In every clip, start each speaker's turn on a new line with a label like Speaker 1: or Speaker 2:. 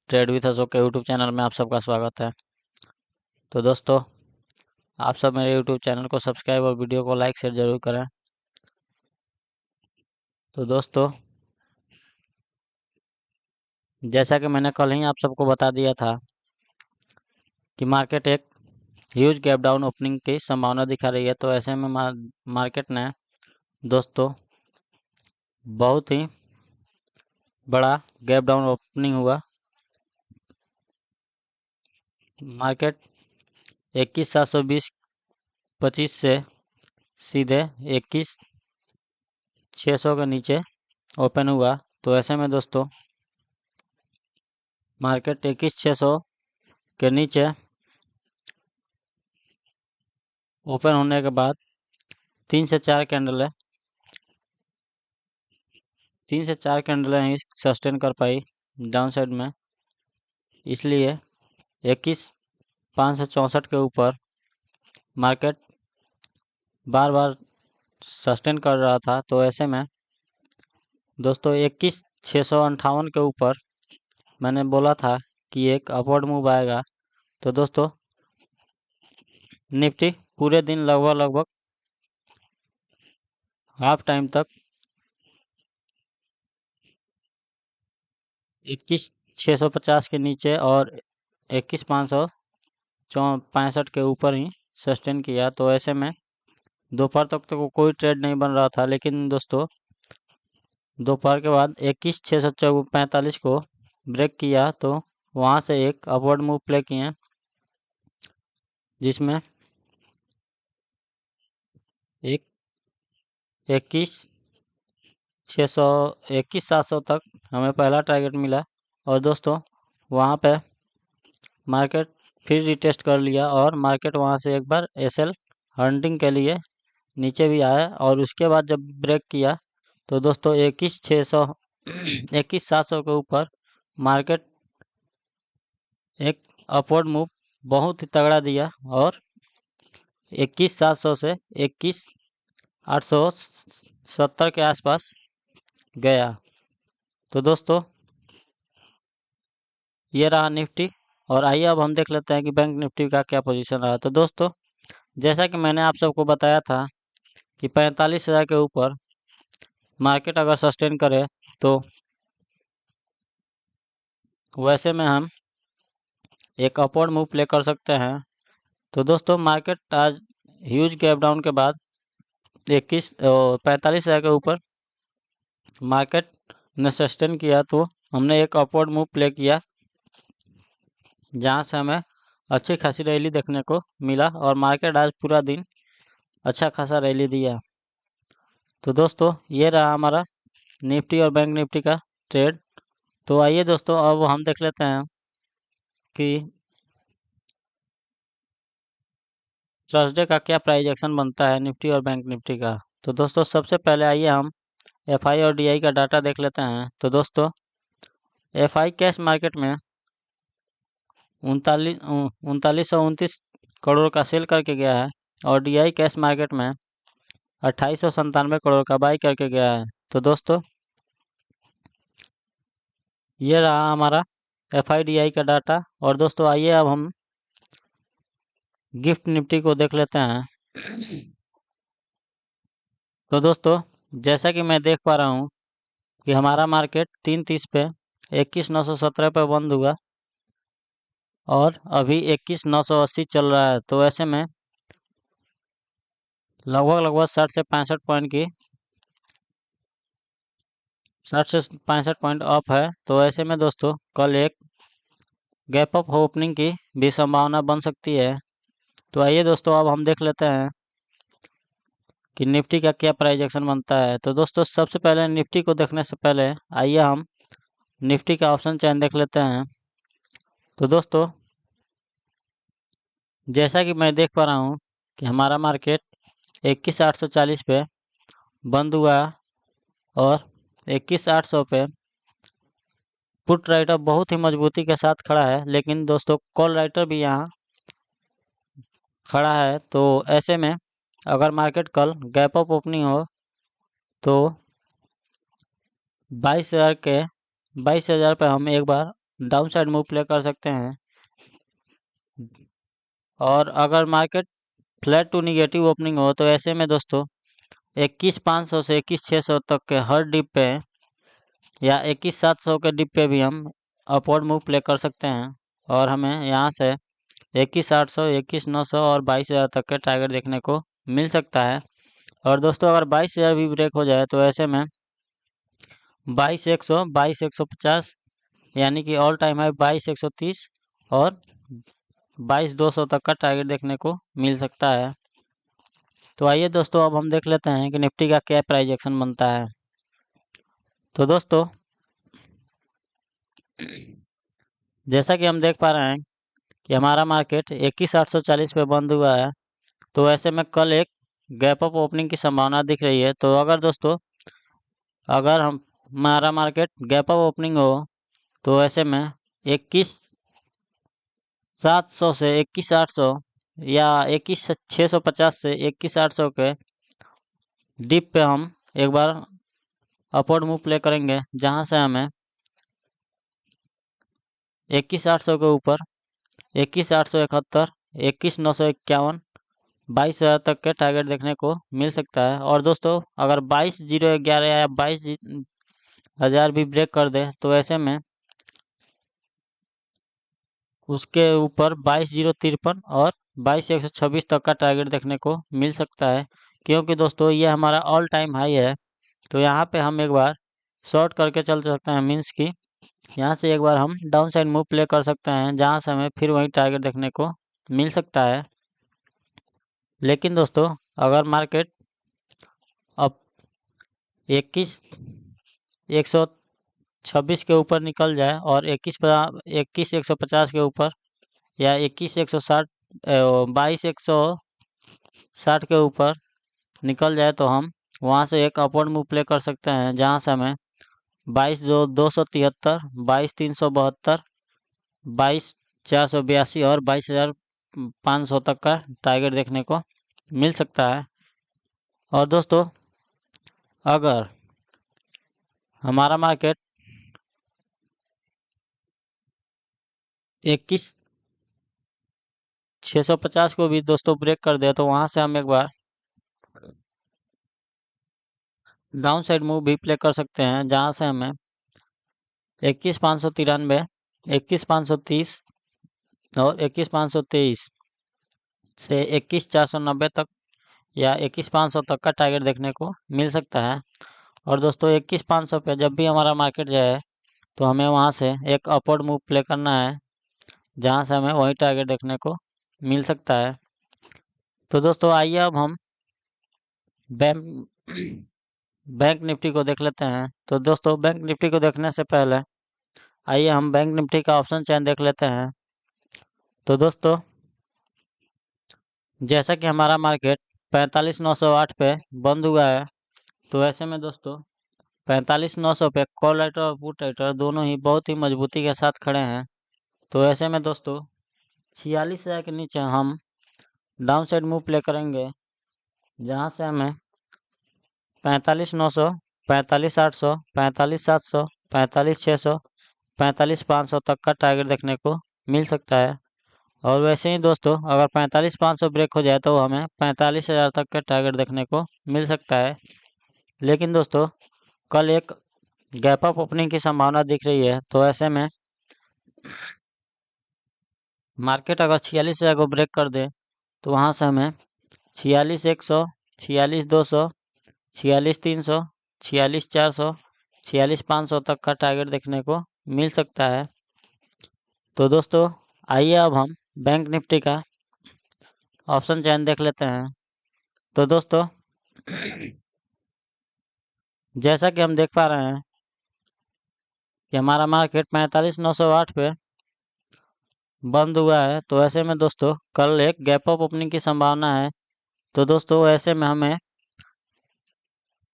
Speaker 1: Trade with Ashok के YouTube channel में आप सबका स्वागत है। तो दोस्तों, आप सब मेरे यूट्यूब चैनल को सब्सक्राइब और वीडियो को लाइक शेयर जरूर करें। तो दोस्तों, जैसा कि मैंने कल ही आप सबको बता दिया था कि मार्केट एक ह्यूज गैप डाउन ओपनिंग की संभावना दिखा रही है। तो ऐसे में मार्केट ने दोस्तों बहुत ही बड़ा गैप डाउन ओपनिंग हुआ। मार्केट 21,720.25 से सीधे 21,600 के नीचे ओपन हुआ। तो ऐसे में दोस्तों मार्केट 21,600 के नीचे ओपन होने के बाद 3 से 4 कैंडल ही सस्टेन कर पाई डाउन साइड में। इसलिए 21,564 के ऊपर मार्केट बार बार सस्टेन कर रहा था। तो ऐसे में दोस्तों 21,658 के ऊपर मैंने बोला था कि एक अपवर्ड मूव आएगा। तो दोस्तों निफ्टी पूरे दिन लगभग हाफ टाइम तक 21,650 के नीचे और 21,565 के ऊपर ही सस्टेन किया। तो ऐसे में दोपहर तक तो कोई ट्रेड नहीं बन रहा था, लेकिन दोस्तों दोपहर के बाद 21,645 को ब्रेक किया। तो वहाँ से एक अपवर्ड मूव प्ले किए, जिसमें 21,700 तक हमें पहला टारगेट मिला। और दोस्तों वहाँ पे मार्केट फिर रिटेस्ट कर लिया और मार्केट वहाँ से एक बार एसएल हंटिंग के लिए नीचे भी आया। और उसके बाद जब ब्रेक किया तो दोस्तों 21,700 के ऊपर मार्केट एक अपवर्ड मूव बहुत ही तगड़ा दिया और 21,700 से 21,870 के आसपास गया। तो दोस्तों ये रहा निफ्टी। और आइए अब हम देख लेते हैं कि बैंक निफ्टी का क्या पोजीशन रहा। तो दोस्तों जैसा कि मैंने आप सबको बताया था कि 45,000 के ऊपर मार्केट अगर सस्टेन करे तो वैसे में हम एक अपवर्ड मूव प्ले कर सकते हैं। तो दोस्तों मार्केट आज ह्यूज गैप डाउन के बाद 45,000 के ऊपर मार्केट ने सस्टेन किया। तो हमने एक अपवर्ड मूव प्ले किया, जहां से हमें अच्छी खासी रैली देखने को मिला और मार्केट आज पूरा दिन अच्छा खासा रैली दिया। तो दोस्तों ये रहा हमारा निफ्टी और बैंक निफ्टी का ट्रेड। तो आइए दोस्तों अब हम देख लेते हैं कि थर्सडे का क्या प्राइस एक्शन बनता है निफ्टी और बैंक निफ्टी का। तो दोस्तों सबसे पहले आइए हम एफआई और डीआई का डाटा देख लेते हैं। तो दोस्तों एफआई कैश मार्केट में 3929 करोड़ का सेल करके गया है और डीआई कैश मार्केट में 2897 करोड़ का बाई करके गया है। तो दोस्तों ये रहा हमारा एफआईडीआई का डाटा। और दोस्तों आइए अब हम गिफ्ट निफ्टी को देख लेते हैं। तो दोस्तों जैसा कि मैं देख पा रहा हूँ कि हमारा मार्केट 3:30 पे 21,917 पे बंद हुआ और अभी 21,980 चल रहा है। तो ऐसे में लगभग 60 से 65 पॉइंट अप है। तो ऐसे में दोस्तों कल एक गैप अप ओपनिंग की भी संभावना बन सकती है। तो आइए दोस्तों अब हम देख लेते हैं कि निफ्टी का क्या प्राइस एक्शन बनता है। तो दोस्तों सबसे पहले निफ्टी को देखने से पहले आइए हम निफ्टी का ऑप्शन चैन देख लेते हैं। तो दोस्तों जैसा कि मैं देख पा रहा हूँ कि हमारा मार्केट 21,840 पे बंद हुआ और 21,800 पे पुट राइटर बहुत ही मजबूती के साथ खड़ा है, लेकिन दोस्तों कॉल राइटर भी यहाँ खड़ा है। तो ऐसे में अगर मार्केट कल गैप अप ओपनिंग हो तो 22,000 पे हम एक बार डाउन साइड मूव प्ले कर सकते हैं। और अगर market flat to negative opening हो तो ऐसे में दोस्तों 21,500 से 21,600 तक के हर डिप पे या 21,700 के डिप पे भी हम अपवर्ड मूव प्ले कर सकते हैं और हमें यहाँ से 21,800, 21,900 और 22,000 तक के टारगेट देखने को मिल सकता है। और दोस्तों अगर 22,000 भी ब्रेक हो जाए तो ऐसे में 22,100, 22,150 यानी कि ऑल टाइम हाई 22,130 और 22,200 तक का टारगेट देखने को मिल सकता है। तो आइए दोस्तों अब हम देख लेते हैं कि निफ्टी का क्या प्राइस एक्शन बनता है। तो दोस्तों जैसा कि हम देख पा रहे हैं कि हमारा मार्केट 21,840 पे बंद हुआ है। तो ऐसे में कल एक गैप अप ओपनिंग की संभावना दिख रही है। तो अगर दोस्तों अगर हमारा मार्केट गैप अप ओपनिंग हो तो ऐसे में 21,700 से 21,800 या 21,650 से 21,800 के डिप पे हम एक बार अपवर्ड मूव प्ले करेंगे, जहां से हमें 21,800 के ऊपर 21,871, 21,951, 22,000 तक के टारगेट देखने को मिल सकता है। और दोस्तों अगर 22,011 या 22,000 भी ब्रेक कर दे तो ऐसे में उसके ऊपर 22,053 और 22,126 तक का टारगेट देखने को मिल सकता है, क्योंकि दोस्तों ये हमारा ऑल टाइम हाई है। तो यहाँ पे हम एक बार शॉर्ट करके चल सकते हैं, मीन्स की यहाँ से एक बार हम डाउन साइड मूव प्ले कर सकते हैं, जहाँ से हमें फिर वही टारगेट देखने को मिल सकता है। लेकिन दोस्तों अगर मार्केट अब 21,126 के ऊपर निकल जाए और 21,150 के ऊपर या 21,160, 22,160 के ऊपर निकल जाए तो हम वहाँ से एक अपवर्ड मूव प्ले कर सकते हैं, जहाँ से हमें 22,273, 22,372, 22,482 और 22,500 तक का टारगेट देखने को मिल सकता है। और दोस्तों अगर हमारा मार्केट 21,650 को भी दोस्तों ब्रेक कर दे तो वहाँ से हम एक बार डाउन साइड मूव भी प्ले कर सकते हैं, जहाँ से हमें 21,593, 21,530 और 21,523 से 21,490 तक या 21,500 तक का टारगेट देखने को मिल सकता है। और दोस्तों 21,500 पे जब भी हमारा मार्केट जाए तो हमें वहाँ से एक अपवर्ड मूव प्ले करना है, जहाँ से हमें वही टारगेट देखने को मिल सकता है। तो दोस्तों आइए अब हम बैंक बैंक निफ्टी को देख लेते हैं। तो दोस्तों बैंक निफ्टी को देखने से पहले आइए हम बैंक निफ्टी का ऑप्शन चेन देख लेते हैं। तो दोस्तों जैसा कि हमारा मार्केट 45,908 पे बंद हुआ है, तो ऐसे में दोस्तों 45,900 पे कॉल राइटर और पुट राइटर दोनों ही बहुत ही मजबूती के साथ खड़े हैं। तो ऐसे में दोस्तों 46,000 के नीचे हम डाउन साइड मूव प्ले करेंगे, जहां से हमें 45,900, 45,800, 45,700, 45,600, 45,500 तक का टारगेट देखने को मिल सकता है। और वैसे ही दोस्तों अगर 45,500 ब्रेक हो जाए तो हमें 45,000 तक का टारगेट देखने को मिल सकता है। लेकिन दोस्तों कल एक गैप अप ओपनिंग की संभावना दिख रही है। तो ऐसे में मार्केट अगर 46,000 को ब्रेक कर दे तो वहाँ से हमें 46,100, 46,200, 46,300, 46,400, 46,500 तक का टारगेट देखने को मिल सकता है। तो दोस्तों आइए अब हम बैंक निफ्टी का ऑप्शन चैन देख लेते हैं। तो दोस्तों जैसा कि हम देख पा रहे हैं कि हमारा मार्केट 45,908 पे बंद हुआ है। तो ऐसे में दोस्तों कल एक गैप अप ओपनिंग की संभावना है। तो दोस्तों ऐसे में हमें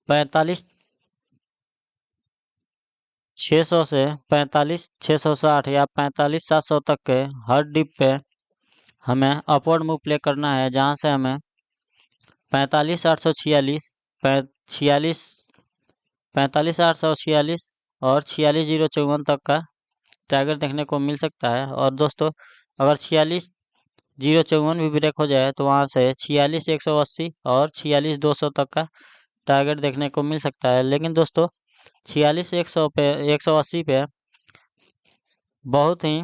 Speaker 1: 45,600 से 45,660 या 45,700 तक के हर डिप पे हमें अपवर्ड मूव प्ले करना है, जहां से हमें 45,846, 46, 45,846 और 46,054 तक का टारगेट देखने को मिल सकता है। और दोस्तों अगर 46,054 भी ब्रेक हो जाए तो वहाँ से 46,180 और 46,200 तक का टारगेट देखने को मिल सकता है। लेकिन दोस्तों 46,100 पे 180 पे बहुत ही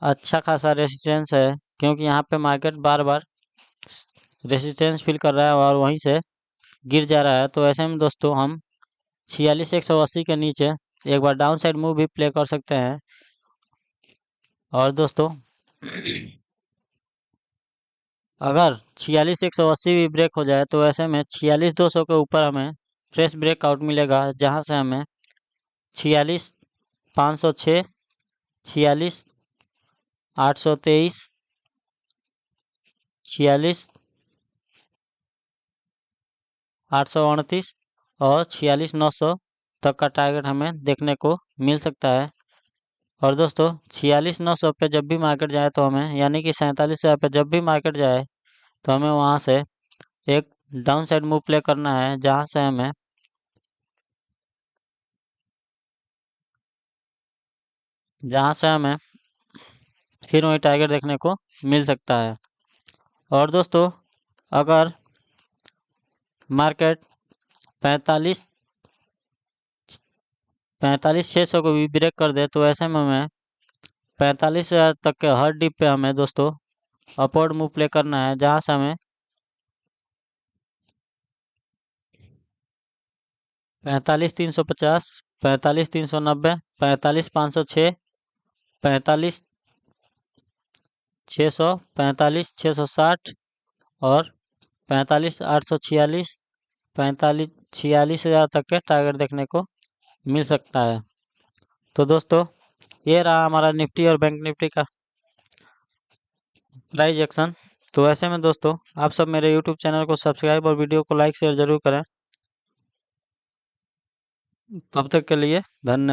Speaker 1: अच्छा खासा रेसिस्टेंस है, क्योंकि यहाँ पे मार्केट बार बार रेसिस्टेंस फील कर रहा है और वहीं से गिर जा रहा है। तो ऐसे में दोस्तों हम 46,180 के नीचे एक बार डाउन साइड मूव भी प्ले कर सकते हैं। और दोस्तों अगर 46,180 भी ब्रेक हो जाए तो ऐसे में 46,200 के ऊपर हमें फ्रेश ब्रेकआउट मिलेगा, जहां से हमें 46,506, 46,823, 46,838 और 46,900 तक का टारगेट हमें देखने को मिल सकता है। और दोस्तों 46,900 पे जब भी मार्केट जाए तो हमें, यानी कि 47,000 पे जब भी मार्केट जाए तो हमें वहां से एक डाउन साइड मूव प्ले करना है, जहां से हमें फिर वही टारगेट देखने को मिल सकता है। और दोस्तों अगर मार्केट 45,600 को भी ब्रेक कर दे तो ऐसे में हमें 45,000 तक के हर डिप पे हमें दोस्तों अपवर्ड मूव प्ले करना है, जहां से हमें 45,350, 45,390, 45,506, 45,600, 45,660 और 45,846, 46,000 तक के टारगेट देखने को मिल सकता है। तो दोस्तों ये रहा हमारा निफ्टी और बैंक निफ्टी का प्राइस एक्शन। तो ऐसे में दोस्तों आप सब मेरे यूट्यूब चैनल को सब्सक्राइब और वीडियो को लाइक शेयर जरूर करें। तब तक के लिए धन्यवाद।